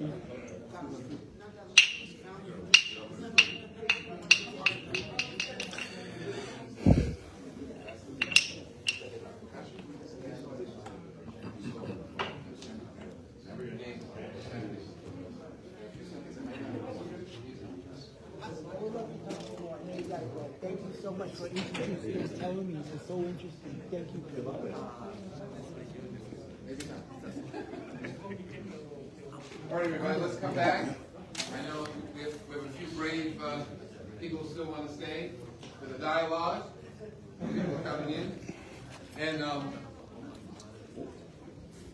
Thank you so much for introducing and telling me. It's so interesting. Thank you. All right, everybody, let's come back. I know we have a few brave people who still want to stay for the dialogue. People are coming in. And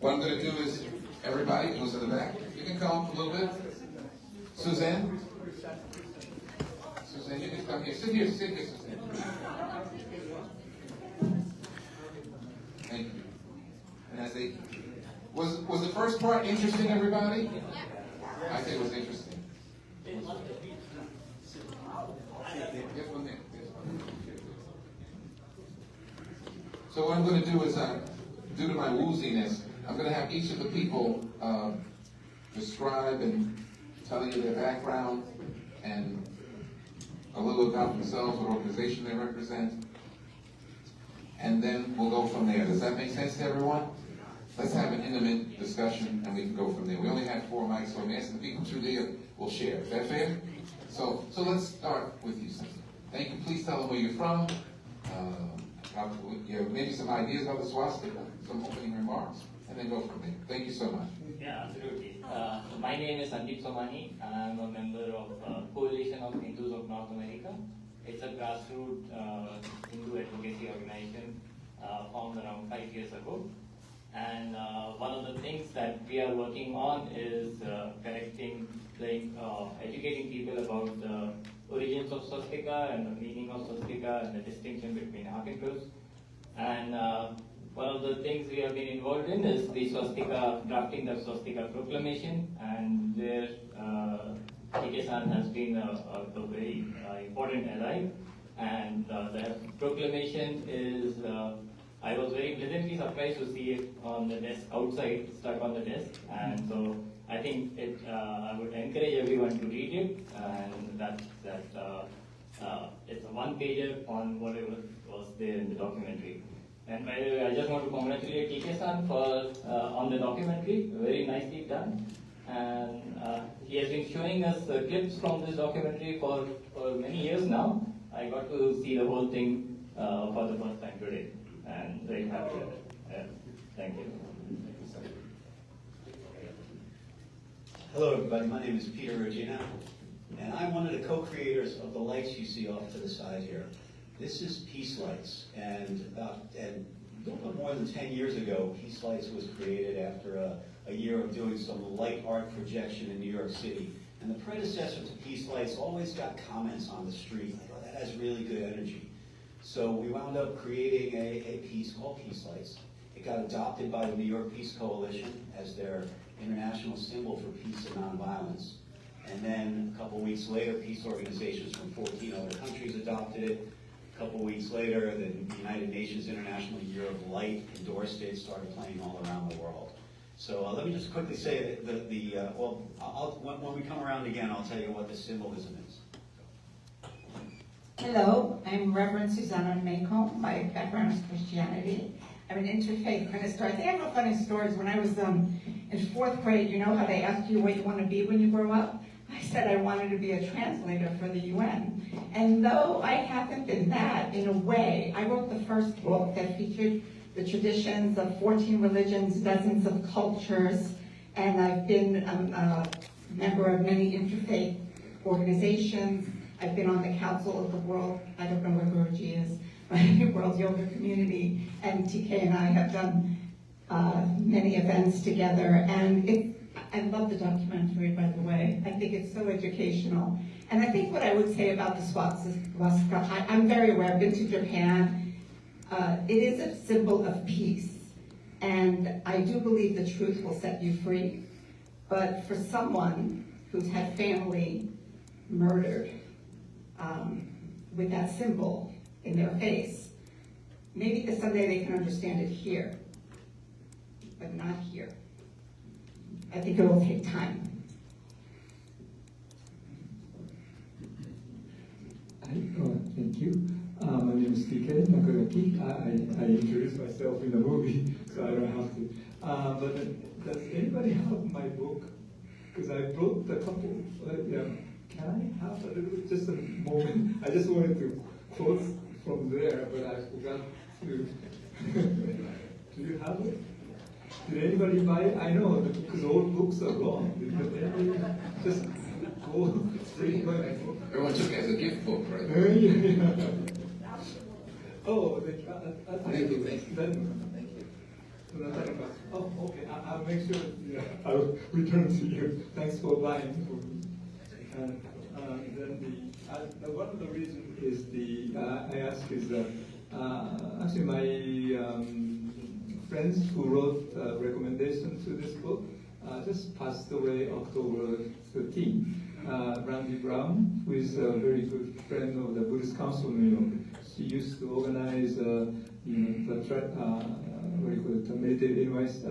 what I'm going to do is, everybody, who's in the back, you can come up a little bit. Suzanne? Suzanne, you can come here. Sit here, Suzanne. Thank you. And as they, was the first part interesting, everybody? I think it was interesting. Get one there. So what I'm going to do is, due to my wooziness, I'm going to have each of the people describe and tell you their background and a little about themselves, what organization they represent, and then we'll go from there. Does that make sense to everyone? Let's have an intimate discussion and we can go from there. We only have 4 mics, so I'm asking the people through there will share. Is that fair? So let's start with you, Cynthia. Thank you. Please tell them where you're from. Maybe some ideas about the swastika, some opening remarks, and then go from there. Thank you so much. Yeah, absolutely. My name is Sandeep Somani. I'm a member of Coalition of Hindus of North America. It's a grassroots Hindu advocacy organization formed around 5 years ago. And one of the things that we are working on is educating people about the origins of swastika and the meaning of swastika and the distinction between articles. And one of the things we have been involved in is the swastika, drafting the swastika proclamation, and there Ike-san has been a very important ally. And the proclamation is, I was very pleasantly surprised to see it on the desk outside, stuck on the desk. And so I think I would encourage everyone to read it, and it's a one-pager on whatever was there in the documentary. And by the way, I just want to congratulate Ike-san for on the documentary, very nicely done. And he has been showing us clips from this documentary for many years now. I got to see the whole thing for the first time today, and very happy with it. Thank you. Hello everybody, my name is Peter Rogina, and I'm one of the co-creators of the lights you see off to the side here. This is Peace Lights, and a little bit more than 10 years ago, Peace Lights was created after a year of doing some light art projection in New York City. And the predecessor to Peace Lights always got comments on the street, like, oh, that has really good energy. So we wound up creating a piece called Peace Lights. It got adopted by the New York Peace Coalition as their international symbol for peace and nonviolence. And then a couple weeks later, peace organizations from 14 other countries adopted it. A couple weeks later, the United Nations International Year of Light endorsed it, started playing all around the world. So let me just quickly say that when we come around again, I'll tell you what the symbolism is. Hello, I'm Reverend Susanna Maycomb. My background is Christianity. I'm an interfaith minister. I think I have a funny stories. When I was in 4th grade, you know how they ask you what you want to be when you grow up? I said I wanted to be a translator for the UN. And though I haven't been that, in a way, I wrote the first book that featured the traditions of 14 religions, dozens of cultures, and I've been a member of many interfaith organizations. I've been on the Council of the World, I don't know where Guruji is, World Yoga Community, and TK and I have done many events together, and I love the documentary, by the way. I think it's so educational. And I think what I would say about the swastika, I'm very aware, I've been to Japan. It is a symbol of peace, and I do believe the truth will set you free. But for someone who's had family murdered with that symbol in their face, maybe someday they can understand it here, but not here. I think it will take time. you. My name is TK Nakagaki. I introduced myself in the movie, so I don't have to. But does anybody have my book? Because I brought a couple. Yeah. Can I have a little bit, just a moment? I just wanted to quote from there, but I forgot to. Do you have it? Did anybody buy it? I know, because all books are wrong. Did anybody just go straight by my book? Everyone took it as a gift book, right? Yeah. Oh, Thank you. Thank you. Oh, okay. I'll make sure. Yeah, I'll return to you. Thanks for buying for me. And then one of the reasons is I ask is that actually my friends who wrote a recommendation to this book just passed away October 13. Randy Brown, who is a very good friend of the Buddhist Council in New York. She used to organize, the meditative advice,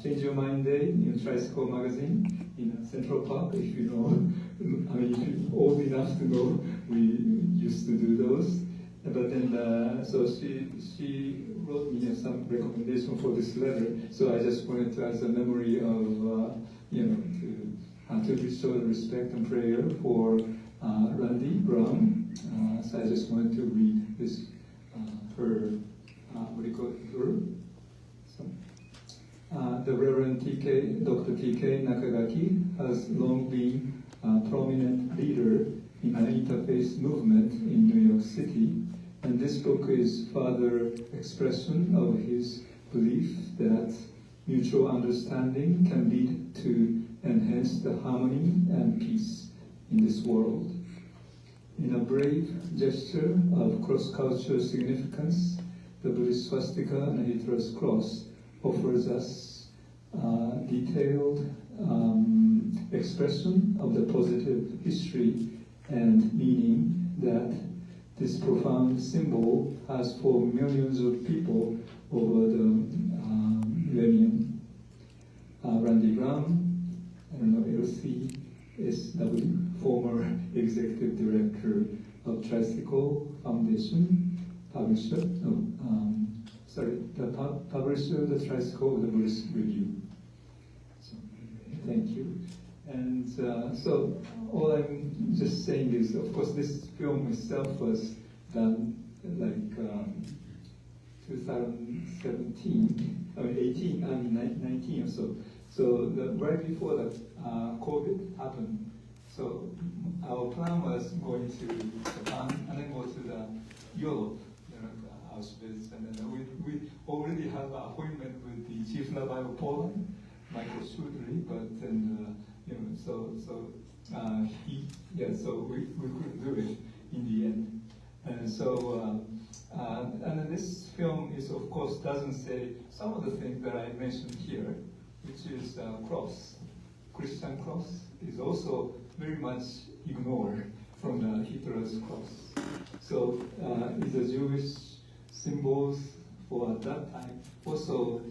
Change Your Mind Day in Tricycle Magazine in Central Park. If you know, I mean, if you're old enough to know, we used to do those. But then, so she wrote me some recommendation for this letter. So I just wanted to, as a memory of, to show respect and prayer for Randy Brown. So I just wanted to read this, her, the Reverend Dr. TK Nakagaki has long been a prominent leader in the interfaith movement in New York City, and this book is further expression of his belief that mutual understanding can lead to enhance the harmony and peace in this world. In a brave gesture of cross-cultural significance, the Buddhist swastika and Hitler's cross offers us detailed expression of the positive history and meaning that this profound symbol has for millions of people over the millennium. Randy Brown, I don't know, LCSW, former executive director of Tricycle Foundation, publisher, publisher of the Tricycle of the Buddhist Review. So, thank you. And so all I'm just saying is, of course, this film itself was done like 2017, 19 or so. So right before the COVID happened, so our plan was going to Japan and then go to the Europe, Auschwitz, and then we already have an appointment with the Chief Rabbi of Poland, Michael Shudry, but then so we couldn't do it in the end, and so and then this film is, of course, doesn't say some of the things that I mentioned here, which is cross. Christian cross is also very much ignored from the Hitler's cross. So it's a Jewish symbols for at that time also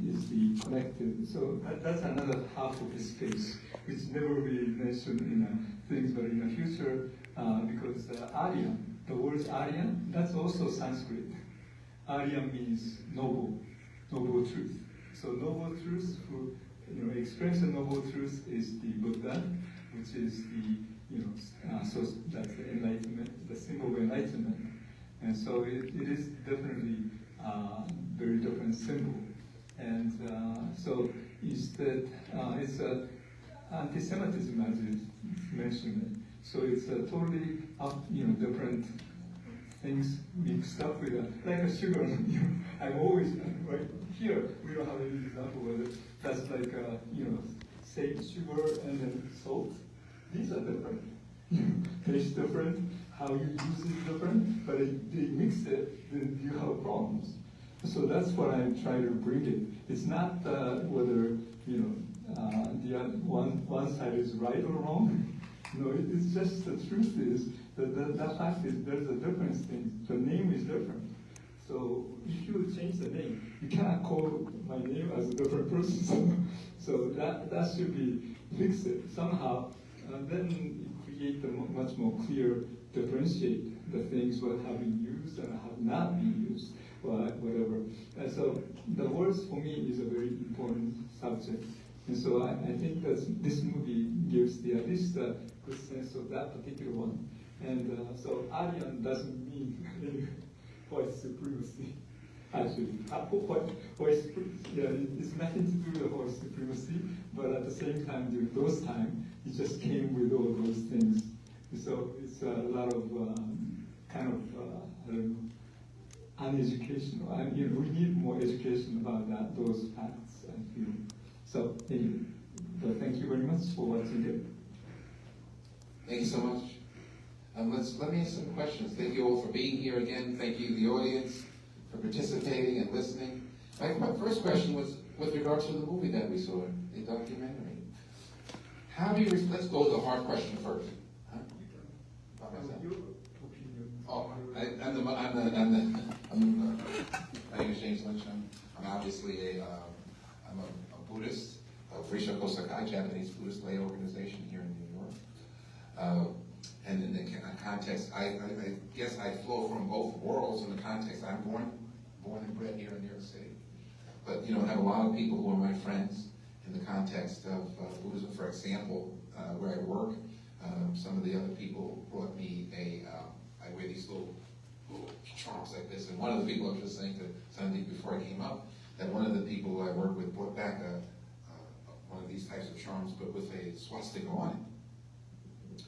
is the connected. So that's another half of his case, which never really mentioned in things, but in the future, because Arya, the word Arya, that's also Sanskrit. Arya means noble truth. So noble truth, who express the noble truth is the Buddha, which is the so that's the enlightenment, the symbol of enlightenment. And so it is definitely a very different symbol. And so instead, it's anti-Semitism, as you mentioned. So it's totally different things mixed up with like a sugar. I'm always right here. We don't have any example whether that's like say sugar and then salt. These are different. Taste different. How you use it is different. But if they mix it, then you have problems. So that's what I'm trying to bring it. It's not whether the one side is right or wrong. No, it's just the truth is that fact is there's a difference thing. The name is different. So if you change the name, you cannot call my name as a different person. So that should be fixed somehow. Then you create a much more clear differentiate the things that have been used and have not been used, or whatever. And so the words for me is a very important subject. And so I think that this movie gives at least a good sense of that particular one. And so Aryan doesn't mean white supremacy. Actually, it's nothing to do with white supremacy, but at the same time, during those times, it just came with all those things. So it's a lot of I don't know, uneducational. We need more education about those facts, I feel. So, anyway, but thank you very much for watching it. Thank you so much. Let me ask some questions. Thank you all for being here again. Thank you, the audience, for participating and listening. My first question was with regard to the movie that we saw, the documentary. How do you, let's go to the hard question first. Huh? About myself. Oh, my name is James Lynch. I'm obviously I'm a Buddhist, a Frisha Kosakai, Japanese Buddhist lay organization here in New York. And in the context, I guess I flow from both worlds in the context. I'm born and bred here in New York City. But, I have a lot of people who are my friends in the context of Buddhism. For example, where I work, some of the other people brought me I wear these little charms like this. And one of the people, I was just saying to Sandeep before I came up, that one of the people who I work with brought back one of these types of charms, but with a swastika on it.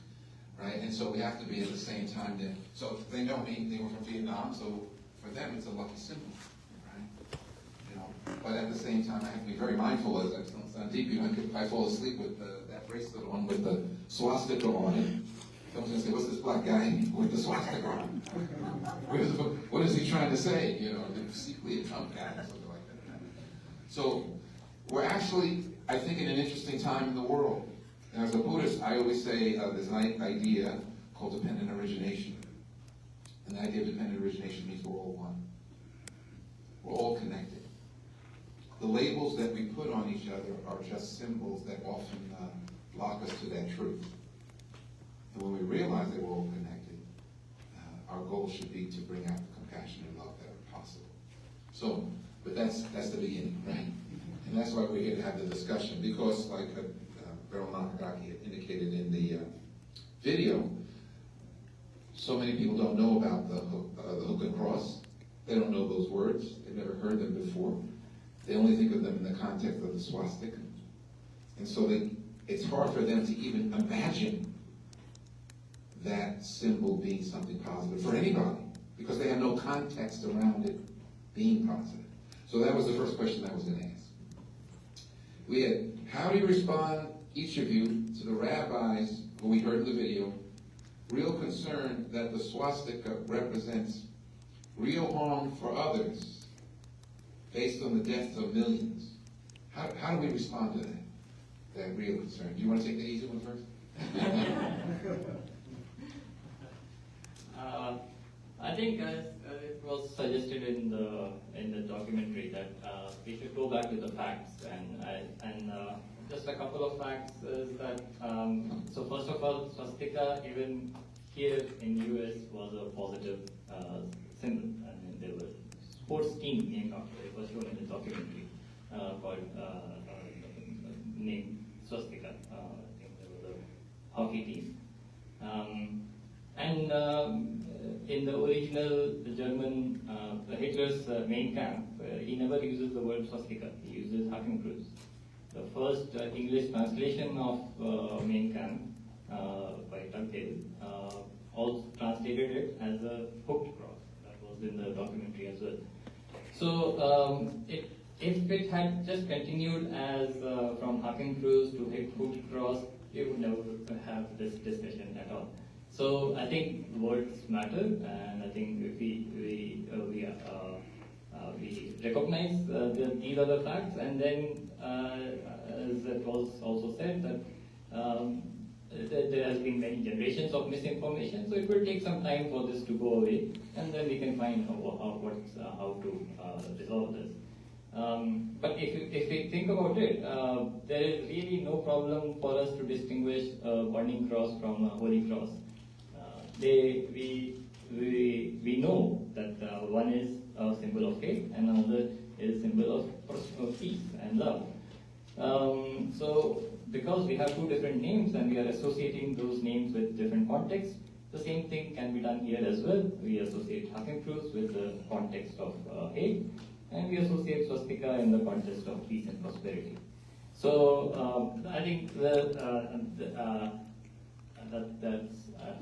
Right? And so we have to be at the same time there. So they know me, they were from Vietnam, so for them it's a lucky symbol, right? But at the same time I have to be very mindful, as I was telling Sandeep, if I fall asleep with that bracelet on with the swastika on it, someone's going to say, what's this black guy with the swastika on? What is he trying to say? Secretly a Trump guy or something like that. So we're actually, I think, in an interesting time in the world. And as a Buddhist, I always say there's an idea called dependent origination. And the idea of dependent origination means we're all one. We're all connected. The labels that we put on each other are just symbols that often block us to that truth. And when we realize that we're all connected, our goal should be to bring out the compassion and love that are possible. So, but that's the beginning, right? And that's why we're here to have the discussion, because like Beryl Nakagaki had indicated in the video, so many people don't know about the hook and cross. They don't know those words. They've never heard them before. They only think of them in the context of the swastika. And so it's hard for them to even imagine that symbol being something positive for anybody, because they have no context around it being positive. So that was the first question I was going to ask. We had, how do you respond, each of you, to the rabbis who we heard in the video, real concern that the swastika represents real harm for others based on the deaths of millions? How do we respond to that real concern? Do you want to take the easy one first? I think as it was suggested in the documentary that we should go back to the facts, and just a couple of facts is that so first of all, swastika even here in US was a positive symbol. I mean, there was a sports team named after it, was shown in the documentary called named swastika. I think there was a hockey team. In the original, the German, Hitler's main camp, he never uses the word swastika. He uses Hakenkreuz. The first English translation of main camp by Tugdale also translated it as a hooked cross. That was in the documentary as well. So if it had just continued as from Hakenkreuz to hooked cross, we would never have this discussion at all. So I think words matter, and I think if we recognize these are the facts, and then as it was also said that there has been many generations of misinformation, so it will take some time for this to go away, and then we can find how to resolve this. But if we think about it, there is really no problem for us to distinguish a burning cross from a holy cross. we know that one is a symbol of hate and another is symbol of peace and love. So because we have two different names and we are associating those names with different contexts, the same thing can be done here as well. We associate Hakenkreuz with the context of hate, and we associate swastika in the context of peace and prosperity. So I think that's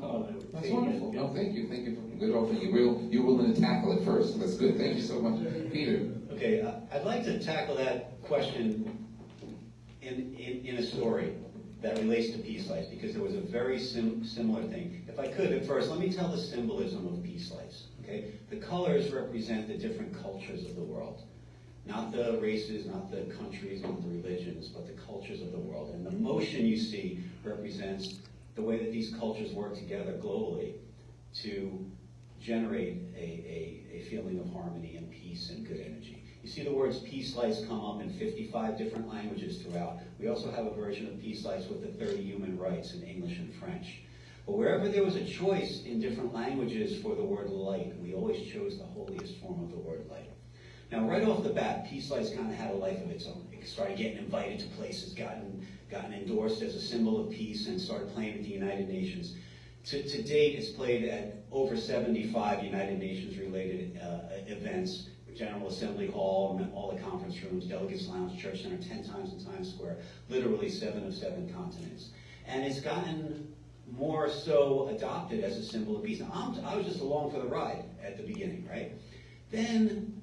all I would say. That's wonderful. Yes. No, thank you for good opening. You're willing to tackle it first, so that's good. Thank you so much. Peter. Okay, I'd like to tackle that question in a story that relates to peace lights, because there was a very similar thing. If I could, at first, let me tell the symbolism of peace lights. Okay, the colors represent the different cultures of the world, not the races, not the countries, not the religions, but the cultures of the world. And the motion you see represents the way that these cultures work together globally to generate a feeling of harmony and peace and good energy. You see the words peace lights come up in 55 different languages throughout. We also have a version of peace lights with the 30 human rights in English and French. But wherever there was a choice in different languages for the word light, we always chose the holiest form of the word light. Now, right off the bat, peace lights kind of had a life of its own. It started getting invited to places, gotten endorsed as a symbol of peace, and started playing at the United Nations. To date, it's played at over 75 United Nations-related events, General Assembly Hall, all the conference rooms, Delegates Lounge, Church Center, 10 times in Times Square, literally 7 of 7 continents. And it's gotten more so adopted as a symbol of peace. Now, I was just along for the ride at the beginning, right? Then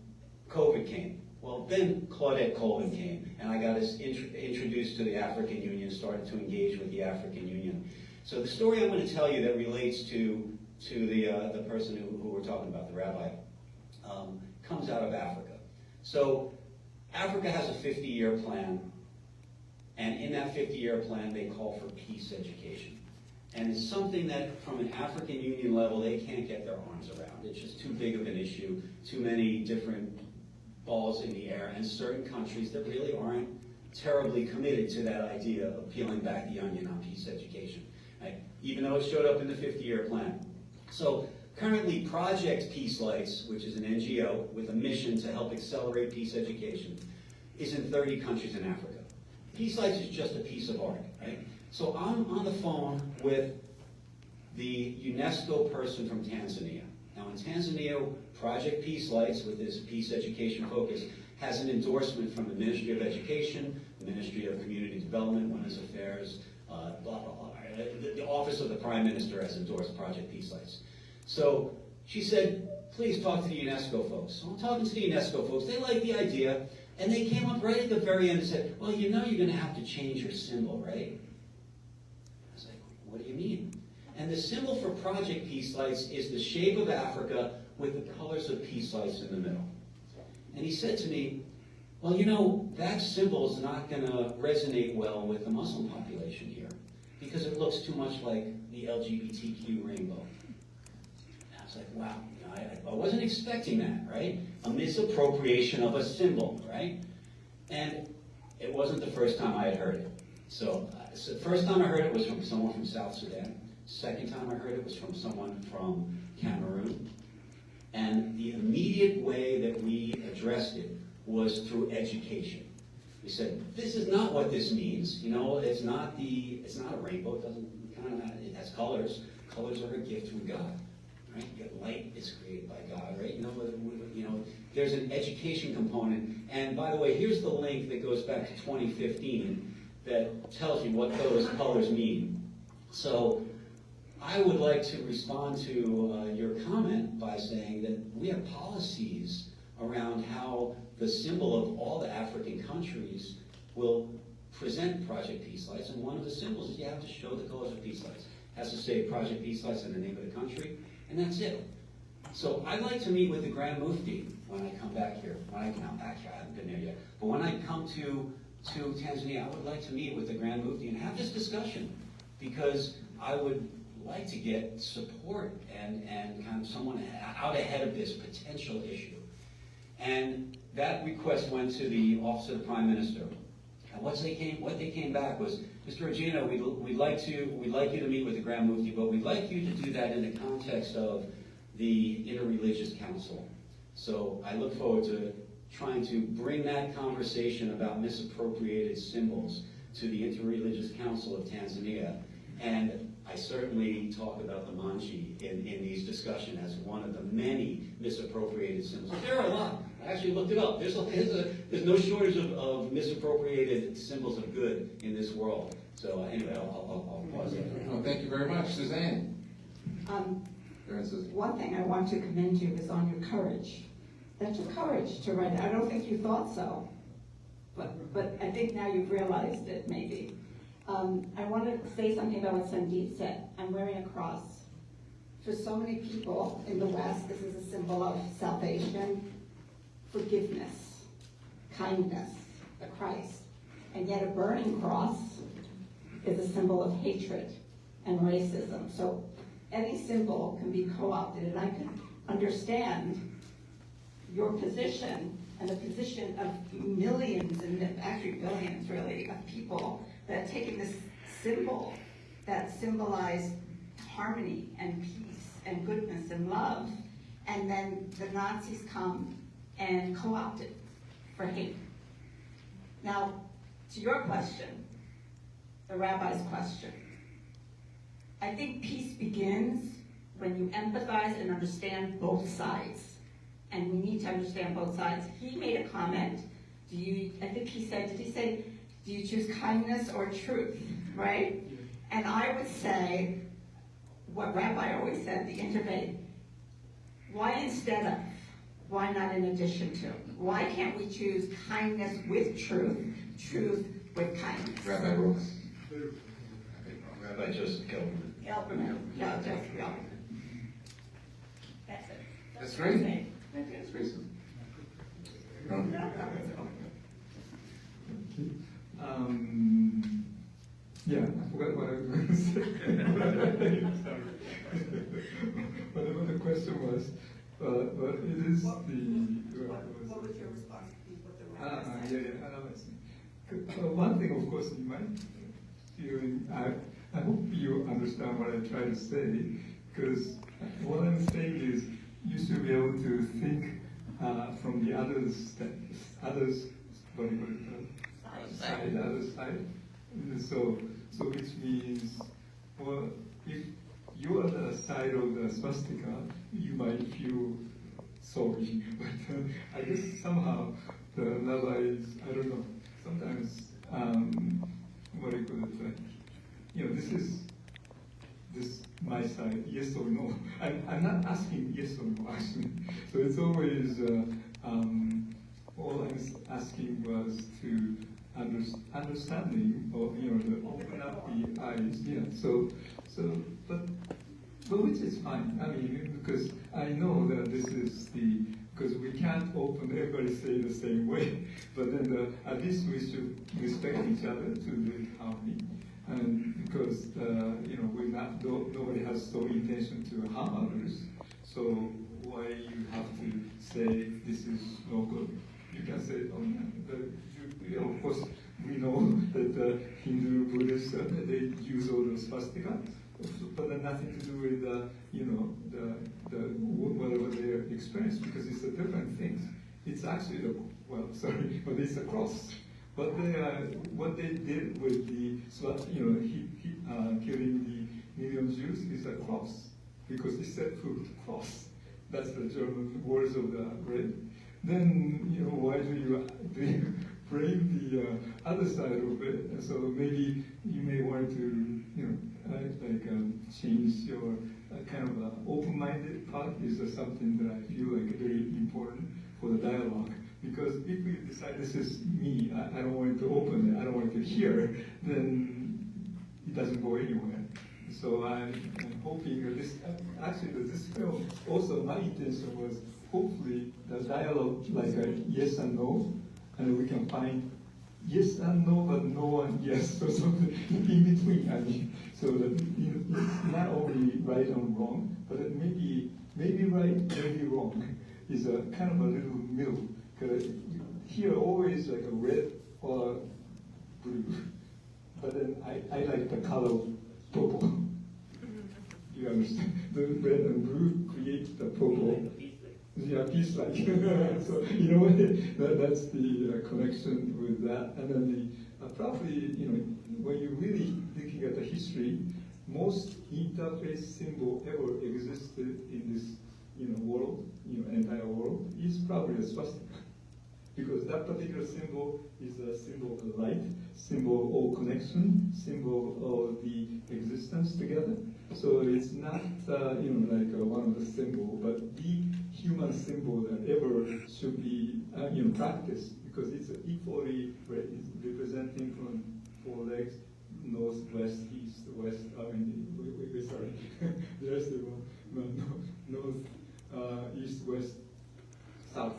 COVID came. Well, then Claudette Colvin came, and I got us introduced to the African Union, started to engage with the African Union. So the story I'm going to tell you that relates to the person who we're talking about, the rabbi, comes out of Africa. So Africa has a 50-year plan, and in that 50-year plan, they call for peace education. And it's something that, from an African Union level, they can't get their arms around. It's just too big of an issue, too many different balls in the air, and certain countries that really aren't terribly committed to that idea of peeling back the onion on peace education, right? Even though it showed up in the 50-year plan. So currently, Project Peace Lights, which is an NGO with a mission to help accelerate peace education, is in 30 countries in Africa. Peace Lights is just a piece of art, right? So I'm on the phone with the UNESCO person from Tanzania. Now in Tanzania, Project Peace Lights, with this peace education focus, has an endorsement from the Ministry of Education, the Ministry of Community Development, Women's Affairs, blah, blah, blah. The Office of the Prime Minister has endorsed Project Peace Lights. So she said, please talk to the UNESCO folks. So I'm talking to the UNESCO folks. They like the idea, and they came up right at the very end and said, well, you know you're going to have to change your symbol, right? I was like, what do you mean? And the symbol for Project Peace Lights is the shape of Africa with the colors of peace lights in the middle. And he said to me, well, you know, that symbol is not going to resonate well with the Muslim population here because it looks too much like the LGBTQ rainbow. And I was like, wow, you know, I wasn't expecting that, right? A misappropriation of a symbol, right? And it wasn't the first time I had heard it. So the first time I heard it was from someone from South Sudan. Second time I heard it was from someone from Cameroon. And the immediate way that we addressed it was through education. We said, this is not what this means. You know, it's not a rainbow. It doesn't kind of, it has colors. Colors are a gift from God, right? Light is created by God, right? You know, there's an education component. And by the way, here's the link that goes back to 2015 that tells you what those colors mean. So I would like to respond to your comment by saying that we have policies around how the symbol of all the African countries will present Project Peace Lights, and one of the symbols is you have to show the colors of peace lights. It has to say Project Peace Lights in the name of the country, and that's it. So I'd like to meet with the Grand Mufti when I come back here. I haven't been there yet, but when I come to Tanzania, I would like to meet with the Grand Mufti and have this discussion, because I would like to get support and kind of someone out ahead of this potential issue. And that request went to the Office of the Prime Minister. And what they came back was, Mr. Rogina, we'd like you to meet with the Grand Mufti, but we'd like you to do that in the context of the Interreligious Council. So I look forward to trying to bring that conversation about misappropriated symbols to the Interreligious Council of Tanzania. And I certainly talk about the manji in these discussions as one of the many misappropriated symbols. There are a lot. I actually looked it up. There's no shortage of misappropriated symbols of good in this world. So anyway, I'll pause there. Oh, thank you very much. Suzanne. One thing I want to commend you is on your courage. That's your courage to write it. I don't think you thought so, but I think now you've realized it, maybe. I want to say something about what Sandeep said. I'm wearing a cross. For so many people in the West, this is a symbol of salvation, forgiveness, kindness, the Christ. And yet a burning cross is a symbol of hatred and racism. So any symbol can be co-opted, and I can understand your position and the position of millions, and actually billions really, of people that have taken this symbol that symbolized harmony and peace and goodness and love, and then the Nazis come and co-opt it for hate. Now, to your question, the rabbi's question, I think peace begins when you empathize and understand both sides. And we need to understand both sides. He made a comment, I think he said, did he say, do you choose kindness or truth, right? And I would say, what Rabbi always said, the interfaith, why instead of, why not in addition to? Why can't we choose kindness with truth, truth with kindness? Rabbi Rose. Rabbi Joseph Gelberman. Yeah, Joseph Gelberman. That's it. That's great. That's reason. Yeah, I forgot what I was going to say. Sorry. Whatever the question was, but it is What was your response to what the rabbi said? One thing, of course, you might feeling, I hope you understand what I try to say, because what I'm saying is you should be able to think from the other side. So which means, well, if you are the side of the swastika, you might feel sorry. But I guess somehow the rabbis, I don't know, sometimes, what do you call it, this is my side, yes or no. I'm not asking yes or no, actually. So it's always, all I was asking was to understanding, or to open up the eyes. Yeah. But which is fine. I mean, because I know that this is because we can't open everybody say the same way. But then at least we should respect each other to the harmony. And because nobody has no intention to harm others, so why you have to say this is no good? You can say, of course, we know that Hindu, Buddhists, they use all the swastika, but then nothing to do with whatever their experience, because it's a different thing. It's actually but it's a cross. But what they did with the killing the million Jews is a cross, because it said food cross. That's the German words of the bread. Then why do you brave the other side of it? And so maybe you may want to change your kind of open-minded part is something that I feel like very important for the dialogue. Because if we decide this is me, I don't want it to open it, I don't want it to hear, then it doesn't go anywhere. So I'm hoping that this film, also my intention was hopefully the dialogue like a yes and no, and we can find yes and no, but no and yes, or something in between. I mean, so that it's not only right and wrong, but it maybe right, maybe wrong is a kind of a little middle. Because here always like a red or blue. But then I like the color purple. You understand? The red and blue create the purple. Yeah, peace like. So in a way, that's the connection with that. And then the probably when you're really looking at the history, most interface symbol ever existed in this world, entire world, is probably a swastika. Because that particular symbol is a symbol of light, symbol of connection, symbol of the existence together. So it's not like one of the symbol, but the human symbol that ever should be practiced, because it's equally representing from 4 legs, north, west, east, west. I mean, sorry, there's the one. No, north, east, west, south.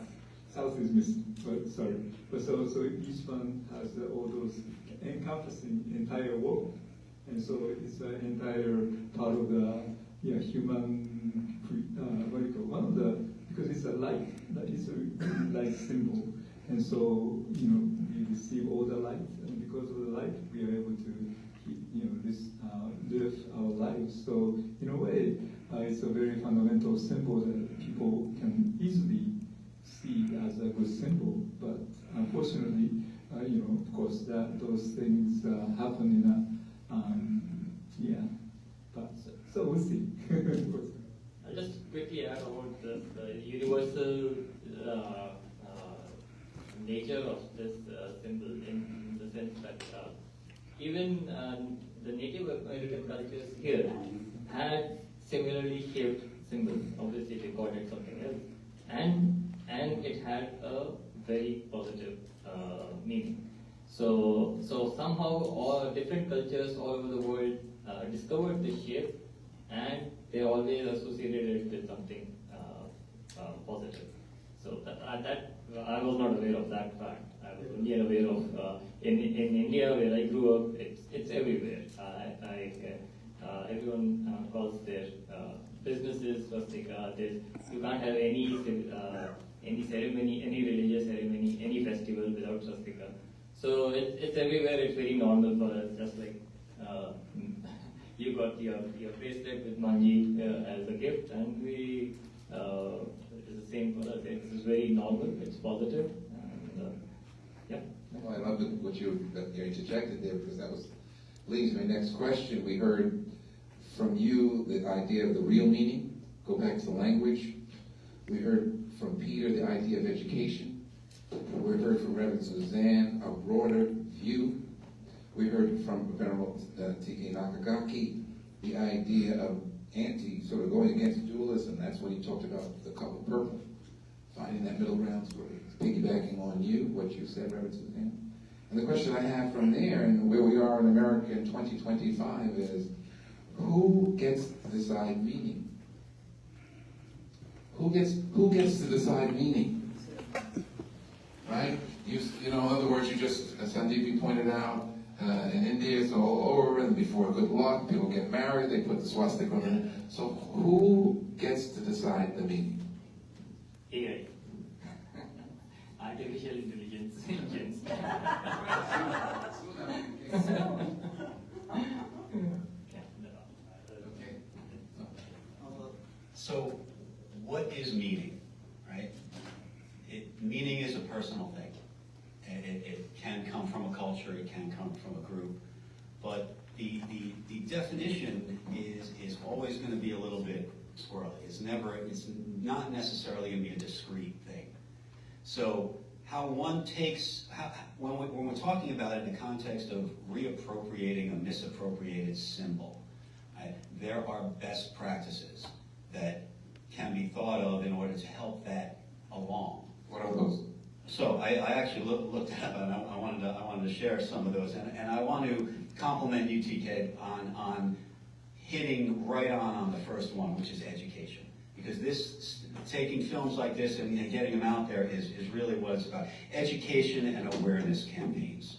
South is missing, but sorry. But so each one has all those encompassing entire world, and so it's an entire part of the human. What do you call one of the, because it's a light, it's a light symbol, and so we receive all the light, and because of the light we are able to live our lives. So in a way, it's a very fundamental symbol that people can easily see as a good symbol, but unfortunately, of course, those things happen in a, but so we'll see. I'll just quickly add about the universal nature of this symbol in the sense that even the Native American cultures here had similarly shaped symbols. Obviously, they called it something else, and it had a very positive meaning. So somehow all different cultures all over the world discovered this shape, and they always associated it with something positive. So that I was not aware of that fact. I was only aware of in India where I grew up. It's everywhere. Everyone calls their businesses swastika. You can't have any ceremony, any religious ceremony, any festival without swastika. So it's everywhere. It's very normal for us. Just like you got your bracelet with Manji as a gift, and we it's the same for us. It's very normal. It's positive. And, yeah. Well, I love what you interjected there, because that leads to my next question. We heard from you the idea of the real meaning. Go back to the language. We heard from Peter the idea of education. We heard from Reverend Suzanne a broader view. We heard from Venerable T.K. Nakagaki the idea of sort of going against dualism. That's when he talked about the color purple, finding that middle ground, sort of piggybacking on what you said, Reverend Suzanne. And the question I have from there, and where we are in America in 2025, is who gets to decide meaning? Who gets to decide meaning? Right? In other words, you just, as Sandeep pointed out, in India it's all over, and before good luck, people get married, they put the swastika on it. So who gets to decide the meaning? AI. Artificial intelligence engines. So, what is meaning, right? Meaning is a personal thing. It can come from a culture, it can come from a group, but the definition is always going to be a little bit squirrely. It's not necessarily going to be a discrete thing. So how one takes, when we're talking about it in the context of reappropriating a misappropriated symbol, right, there are best practices that can be thought of in order to help that along. What are those? So I actually looked at and I wanted to share some of those, and I want to compliment you, TK, on hitting right on the first one, which is education, because this taking films like this and getting them out there is really what it's about. Education and awareness campaigns,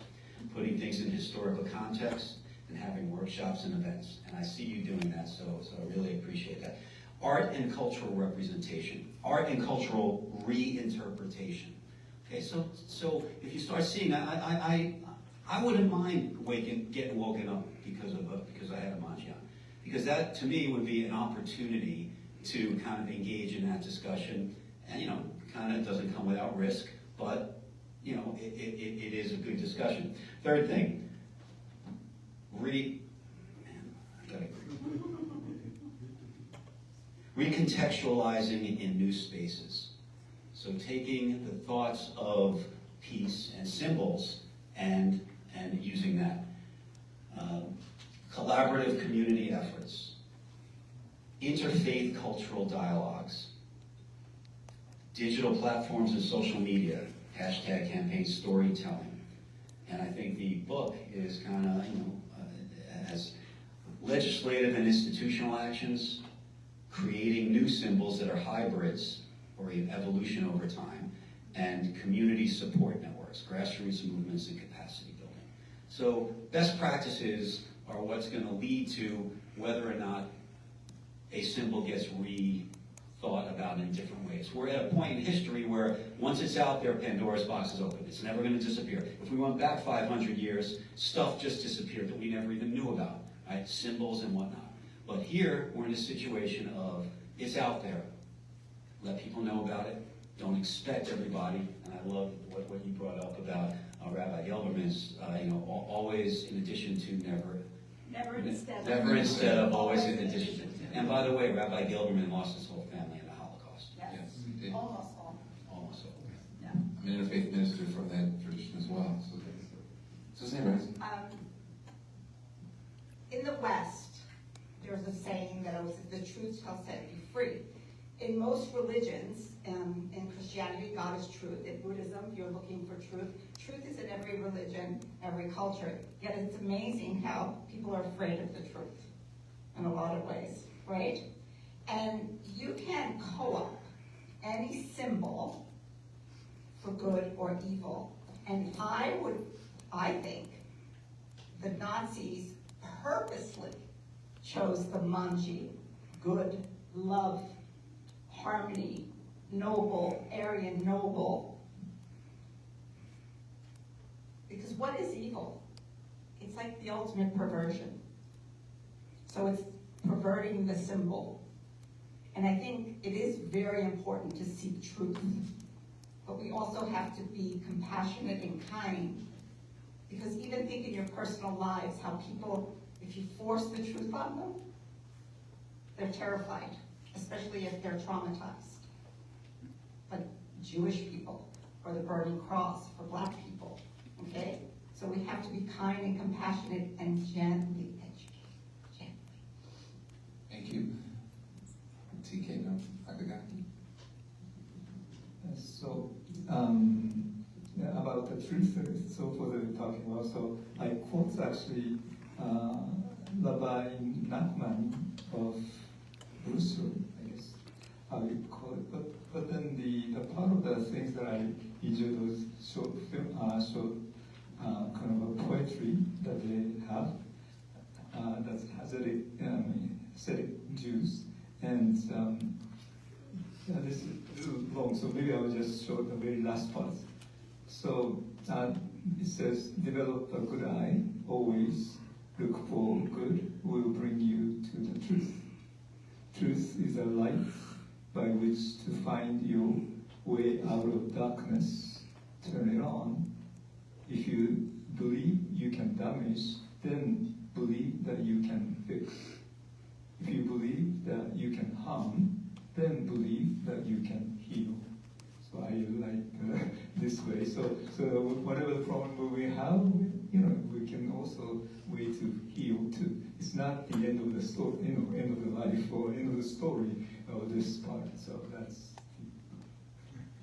putting things in historical context and having workshops and events, and I see you doing that, so I really appreciate that. Art and cultural representation, art and cultural reinterpretation. Okay, so if you start seeing, I I wouldn't mind getting woken up because I had a Manjian. Because that, to me, would be an opportunity to kind of engage in that discussion. And, kind of doesn't come without risk, but, it is a good discussion. Third thing, recontextualizing in new spaces. So taking the thoughts of peace and symbols and using that. Collaborative community efforts. Interfaith cultural dialogues. Digital platforms and social media. Hashtag campaign storytelling. And I think the book is kind of, as legislative and institutional actions, creating new symbols that are hybrids or evolution over time, and community support networks, grassroots movements, and capacity building. So best practices are what's going to lead to whether or not a symbol gets rethought about in different ways. We're at a point in history where once it's out there, Pandora's box is open. It's never going to disappear. If we went back 500 years, stuff just disappeared that we never even knew about, right? Symbols and whatnot. But here, we're in a situation of, it's out there. Let people know about it. Don't expect everybody. And I love what you brought up about Rabbi Gelberman's, always in addition to never. Never instead of. Never instead of, always in addition to. And by the way, Rabbi Gelberman lost his whole family in the Holocaust. Yes. Almost all. Almost all. Yeah. I'm an interfaith minister from that tradition as well. So say, Rose. In the West, there's a saying that always says, the truth shall set you free. In most religions, in Christianity, God is truth. In Buddhism, you're looking for truth. Truth is in every religion, every culture. Yet it's amazing how people are afraid of the truth in a lot of ways, right? And you can co-opt any symbol for good or evil. And I think the Nazis purposely chose the manji, good, love, harmony, noble, Aryan noble. Because what is evil? It's like the ultimate perversion. So it's perverting the symbol. And I think it is very important to seek truth. But we also have to be compassionate and kind. Because even think in your personal lives how people, if you force the truth on them, they're terrified, especially if they're traumatized. Like Jewish people, or the burning cross for Black people, okay? So we have to be kind and compassionate and gently educate, gently. Thank you. TK, no? Other guy? So, about the truth, so for the talking about, so I quote actually Rabbi Nachman of Brusel, I guess, how you call it. But then the part of the things that I enjoyed was short kind of a poetry that they have that's Hasidic Jews, and this is long, so maybe I will just show the very last part. So it says, develop a good eye, always look for good, will bring you to the truth. Truth is a light by which to find your way out of darkness. Turn it on. If you believe you can damage, then believe that you can fix. If you believe that you can harm, then believe that you can heal. So I like this way. So whatever the problem we have, we can also way to heal too. It's not the end of the story, end of the life or end of the story of this part. So that's.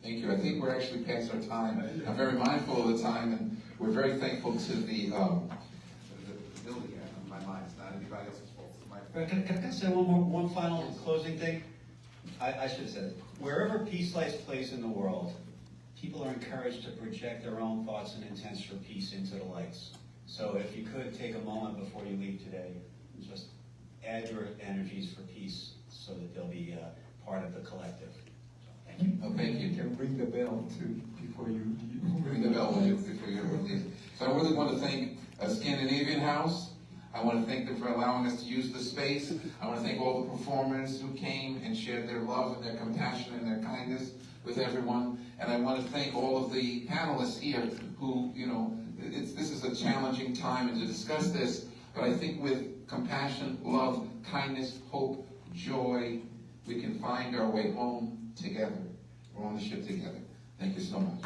Thank you. I think we're actually past our time. I'm very mindful of the time, and we're very thankful to the building here. My mind, it's not anybody else's fault. It's my Can I say one final closing thing? I should have said it. Wherever Peace Lights plays in the world, people are encouraged to project their own thoughts and intents for peace into the lights. So if you could take a moment before you leave today, just add your energies for peace so that they'll be part of the collective. So, thank you. Oh, thank you. You can ring the bell too before you Ring the bell before you leave. So I really want to thank Scandinavian House. I want to thank them for allowing us to use the space. I want to thank all the performers who came and shared their love and their compassion and their kindness with everyone. And I want to thank all of the panelists here who, you know, this is a challenging time and to discuss this, but I think with compassion, love, kindness, hope, joy, we can find our way home together. We're on the ship together. Thank you so much.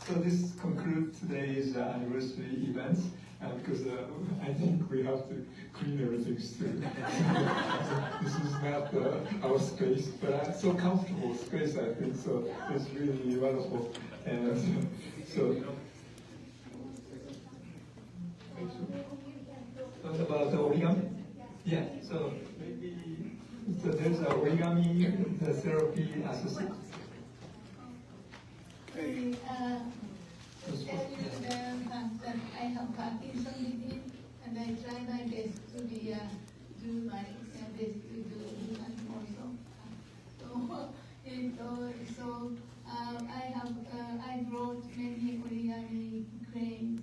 So this concludes today's anniversary event, because I think we have to clean everything soon. This is not our space, but it's so comfortable space, I think, so it's really wonderful. And so, what about the origami? Yeah, so maybe there's a origami therapy associate. Tell you the fact that I have Parkinson's disease, and I try my best to be do my best to do that also. I brought many origami cranes.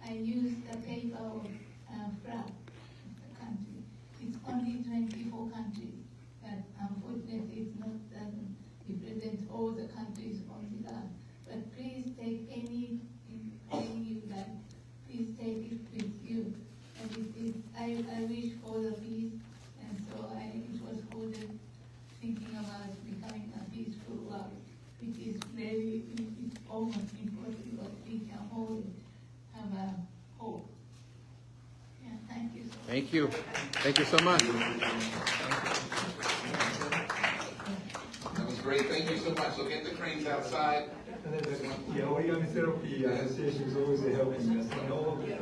I use the paper of France, the country. It's only 24 countries, but unfortunately it's not represent all the countries on the earth. But please take any you like. Please take it with you. And I wish for the peace, and so it was holding, thinking about becoming a peaceful world, which is it's almost impossible. We can hold it, have a hope. Yeah, thank you so much. Thank you. Thank you so much. That was great. Thank you so much. So get the cranes outside. The Origami Therapy Association is always helping us.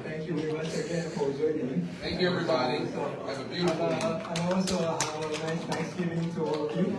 Thank you very much again for joining. Thank you, everybody. Have a beautiful And also have a nice Thanksgiving to all of you.